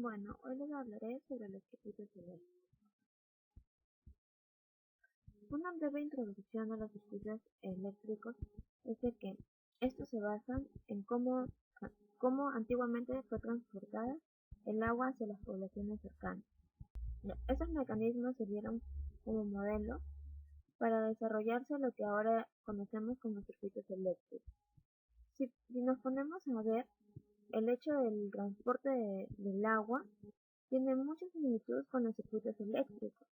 Bueno, hoy les hablaré sobre los circuitos eléctricos. Una breve introducción a los circuitos eléctricos es de que estos se basan en cómo antiguamente fue transportada el agua hacia las poblaciones cercanas. Estos mecanismos sirvieron como modelo para desarrollarse lo que ahora conocemos como circuitos eléctricos. Si nos ponemos a ver, el hecho del transporte del agua tiene mucha similitud con los circuitos eléctricos.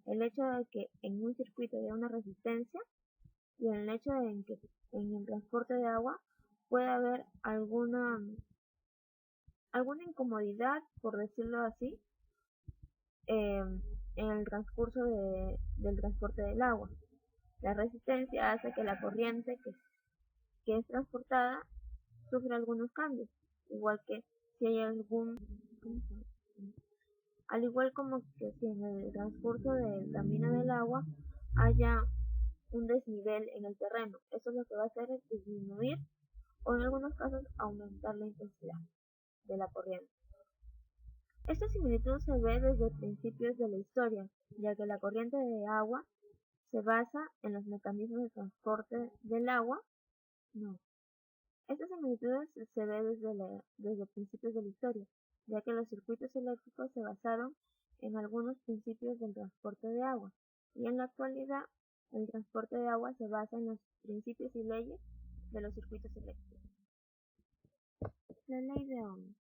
El hecho de que en un circuito haya una resistencia y el hecho de que en el transporte de agua puede haber alguna incomodidad, por decirlo así, en el transcurso del transporte del agua. La resistencia hace que la corriente que es transportada sufra algunos cambios, igual que si hay al igual como que si en el transcurso del camino del agua haya un desnivel en el terreno. Eso lo que va a hacer es disminuir o en algunos casos aumentar la intensidad de la corriente. Esta similitud se ve desde principios de la historia, ya que la corriente de agua se basa en los mecanismos de transporte del agua. No. Esta similitud se ve desde principios de la historia, ya que los circuitos eléctricos se basaron en algunos principios del transporte de agua, y en la actualidad el transporte de agua se basa en los principios y leyes de los circuitos eléctricos. La ley de Ohm.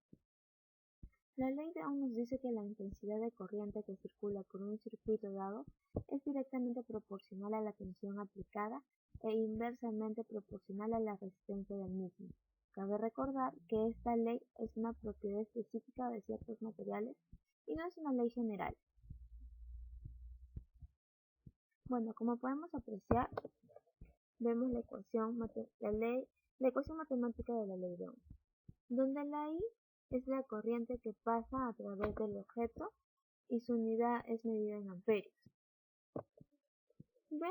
La ley de Ohm nos dice que la intensidad de corriente que circula por un circuito dado es directamente proporcional a la tensión aplicada e inversamente proporcional a la resistencia del mismo. Cabe recordar que esta ley es una propiedad específica de ciertos materiales y no es una ley general. Bueno, como podemos apreciar, vemos la ecuación matemática de la ley de Ohm, donde la I es la corriente que pasa a través del objeto y su unidad es medida en amperios. B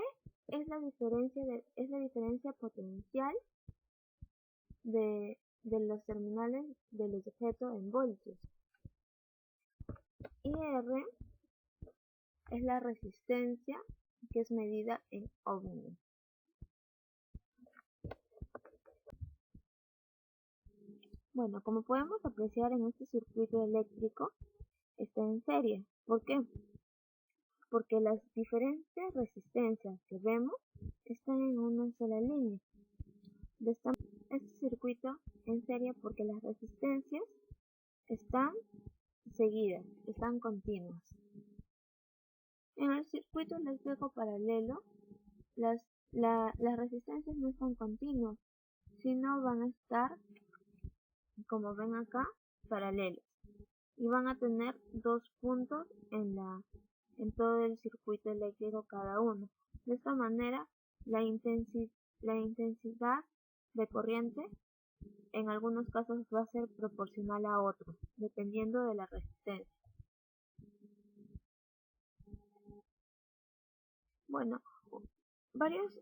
es la diferencia potencial de los terminales del objeto en voltios. Y R es la resistencia que es medida en ohmios. Bueno, como podemos apreciar en este circuito eléctrico, está en serie. ¿Por qué? Porque las diferentes resistencias que vemos están en una sola línea. Este circuito en serie porque las resistencias están seguidas, están continuas. En el circuito eléctrico paralelo, las resistencias no están continuas, sino van a estar, como ven acá, paralelas. Y van a tener dos puntos en todo el circuito eléctrico cada uno. De esta manera, la intensidad de corriente en algunos casos va a ser proporcional a otro, dependiendo de la resistencia. Bueno, varios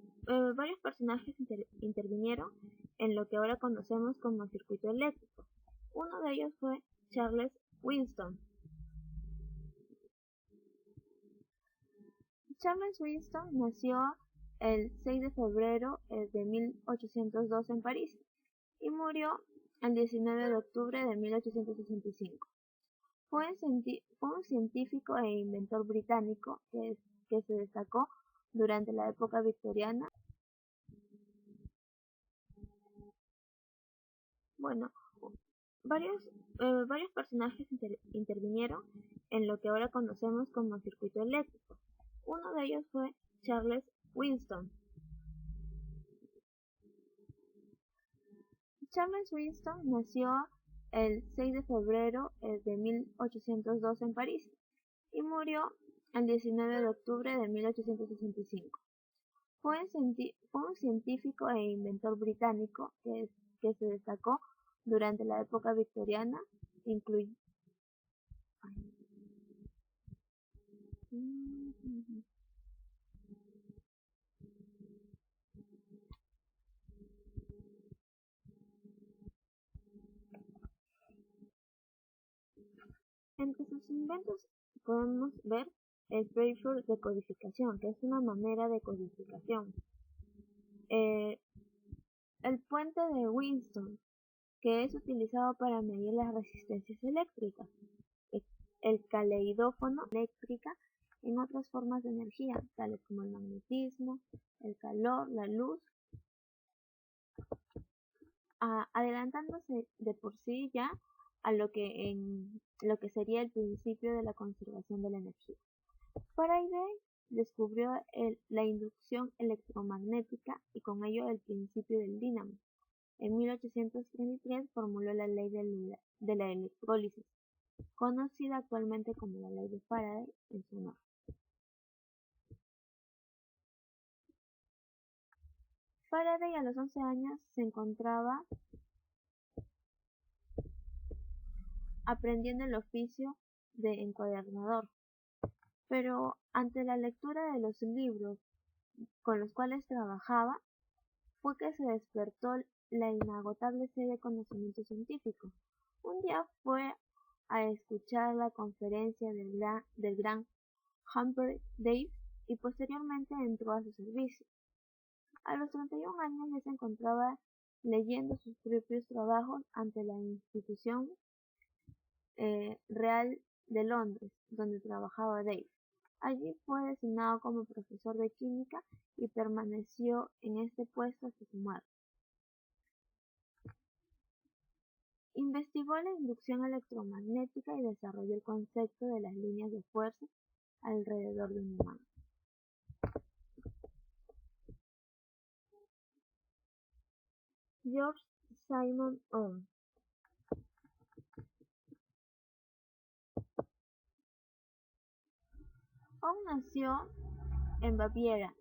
personajes intervinieron en lo que ahora conocemos como circuito eléctrico. Uno de ellos fue Charles Winston. Charles Winston nació el 6 de febrero de 1802 en París y murió el 19 de octubre de 1865. Fue un científico e inventor británico que se destacó durante la época victoriana. Bueno, varios personajes intervinieron en lo que ahora conocemos como circuito eléctrico. Uno de ellos fue Charles Winston. Charles Winston nació el 6 de febrero de 1802 en París y murió el 19 de octubre de 1865. Fue un científico e inventor británico que se destacó durante la época victoriana, incluyendo Entre sus inventos podemos ver el Freiburg de codificación, que es una manera de codificación. Eh, el puente de Winston, que es utilizado para medir las resistencias eléctricas. El caleidófono eléctrica en otras formas de energía, tales como el magnetismo, el calor, la luz, adelantándose de por sí ya a lo que sería el principio de la conservación de la energía. Faraday descubrió la inducción electromagnética y con ello el principio del dínamo. En 1833 formuló la ley de la electrólisis, conocida actualmente como la ley de Faraday en su honor. Faraday a los 11 años se encontraba aprendiendo el oficio de encuadernador, pero ante la lectura de los libros con los cuales trabajaba, fue que se despertó la inagotable sed de conocimiento científico. Un día fue a escuchar la conferencia del gran Humphrey Davy y posteriormente entró a su servicio. A los 31 años ya se encontraba leyendo sus propios trabajos ante la institución Real de Londres, donde trabajaba Davy. Allí fue designado como profesor de química y permaneció en este puesto hasta su muerte. Investigó la inducción electromagnética y desarrolló el concepto de las líneas de fuerza alrededor de un imán. George Simon Ohm. Ohm nació en Baviera,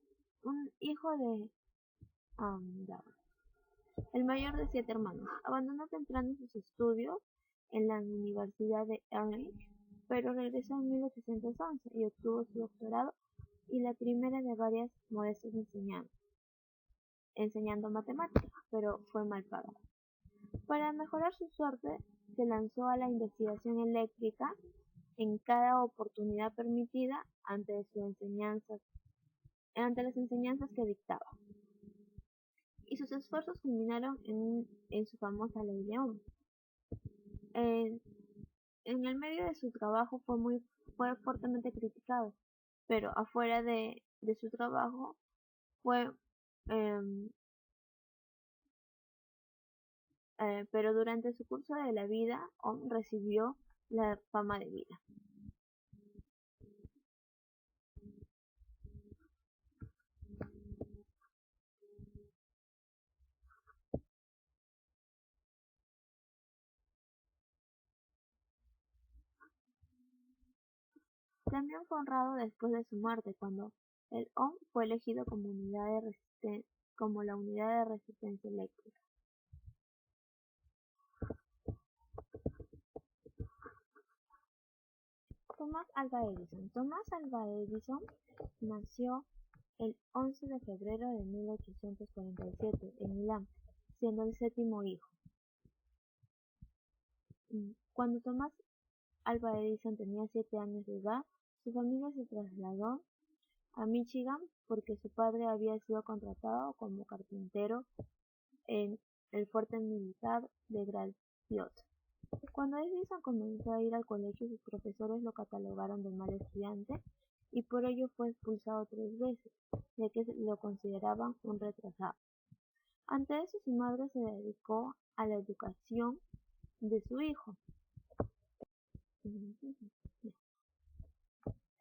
un hijo de el mayor de 7 hermanos. Abandonó temprano sus estudios en la Universidad de Erlangen, pero regresó en 1811 y obtuvo su doctorado y la primera de varias modestas enseñando matemáticas, pero fue mal pagado. Para mejorar su suerte, se lanzó a la investigación eléctrica en cada oportunidad permitida ante las enseñanzas que dictaba. Y sus esfuerzos culminaron en su famosa ley de Ohm. En el medio de su trabajo fue fuertemente criticado, pero afuera de su trabajo fue pero durante su curso de la vida, Ohm recibió la fama de vida. También fue honrado después de su muerte cuando el Ohm fue elegido como la unidad de resistencia eléctrica. Thomas Alva Edison. Thomas Alva Edison nació el 11 de febrero de 1847 en Milán, siendo el séptimo hijo. Cuando Thomas Alva Edison tenía 7 años de edad, su familia se trasladó a Michigan porque su padre había sido contratado como carpintero en el fuerte militar de Gratiot. Cuando Edison comenzó a ir al colegio, sus profesores lo catalogaron de mal estudiante y por ello fue expulsado 3 veces, ya que lo consideraban un retrasado. Ante eso, su madre se dedicó a la educación de su hijo.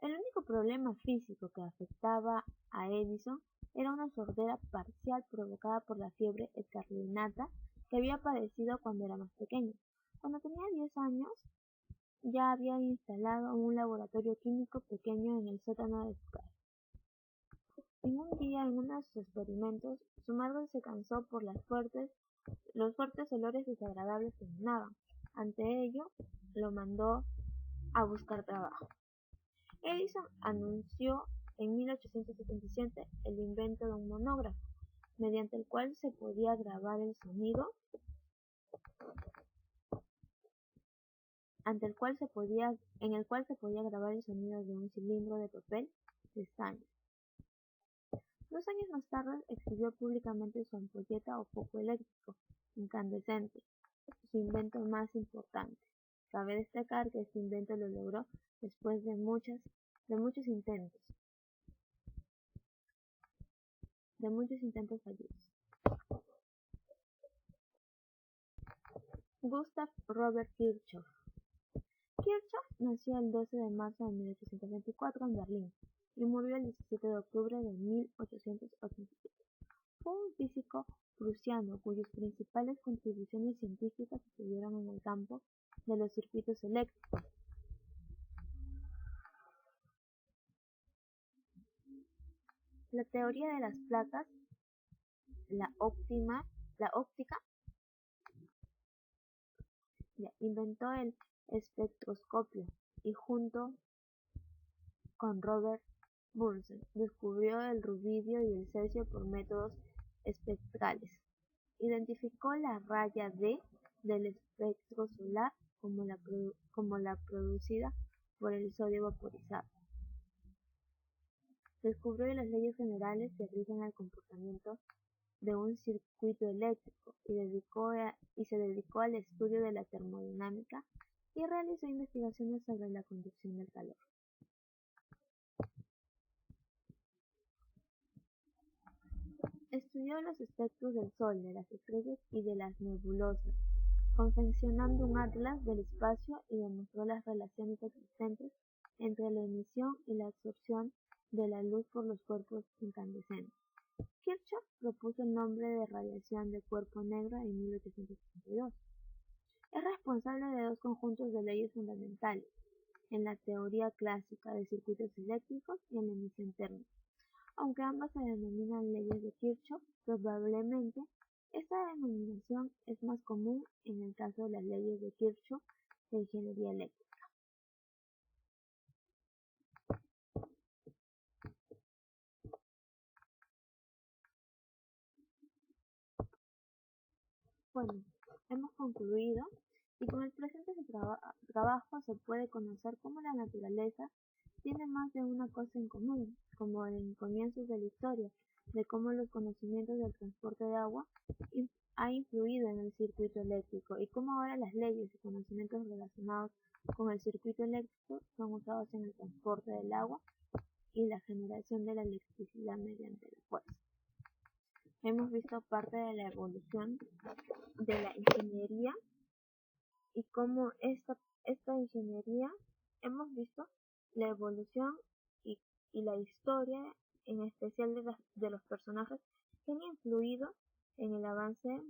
El único problema físico que afectaba a Edison era una sordera parcial provocada por la fiebre escarlatina que había padecido cuando era más pequeño. Cuando tenía 10 años, ya había instalado un laboratorio químico pequeño en el sótano de su casa. En un día, en uno de sus experimentos, su madre se cansó por los fuertes olores desagradables que emanaban. Ante ello, lo mandó a buscar trabajo. Edison anunció en 1877 el invento de un monógrafo, mediante el cual se podía grabar el sonido en el cual se podía grabar el sonido de un cilindro de papel de estaño. 2 años más tarde exhibió públicamente su ampolleta o foco eléctrico incandescente, su invento más importante. Cabe destacar que este invento lo logró después de muchos intentos fallidos. Gustav Robert Kirchhoff. Kirchhoff nació el 12 de marzo de 1824 en Berlín y murió el 17 de octubre de 1887. Fue un físico prusiano cuyas principales contribuciones científicas se dieron en el campo de los circuitos eléctricos. La teoría de las placas, la óptica, inventó el espectroscopio y junto con Robert Bunsen descubrió el rubidio y el cesio por métodos espectrales. Identificó la raya D del espectro solar como la producida por el sodio vaporizado. Descubrió las leyes generales que rigen el comportamiento de un circuito eléctrico y se dedicó al estudio de la termodinámica y realizó investigaciones sobre la conducción del calor. Estudió los espectros del Sol, de las estrellas y de las nebulosas, confeccionando un atlas del espacio y demostró las relaciones existentes entre la emisión y la absorción de la luz por los cuerpos incandescentes. Kirchhoff propuso el nombre de radiación de cuerpo negro en 1862. Es responsable de 2 conjuntos de leyes fundamentales, en la teoría clásica de circuitos eléctricos y en la emisión térmica. Aunque ambas se denominan leyes de Kirchhoff, probablemente esta denominación es más común en el caso de las leyes de Kirchhoff de ingeniería eléctrica. Bueno, hemos concluido y con el presente trabajo se puede conocer cómo la naturaleza tiene más de una cosa en común, como en comienzos de la historia, de cómo los conocimientos del transporte de agua ha influido en el circuito eléctrico y cómo ahora las leyes y conocimientos relacionados con el circuito eléctrico son usados en el transporte del agua y la generación de la electricidad mediante la fuerza. Hemos visto parte de la evolución de la ingeniería y cómo esta ingeniería hemos visto la evolución y la historia, en especial de los personajes que han influido en el avance,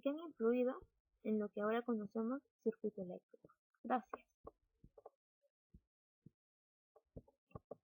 que han influido en lo que ahora conocemos circuito eléctrico.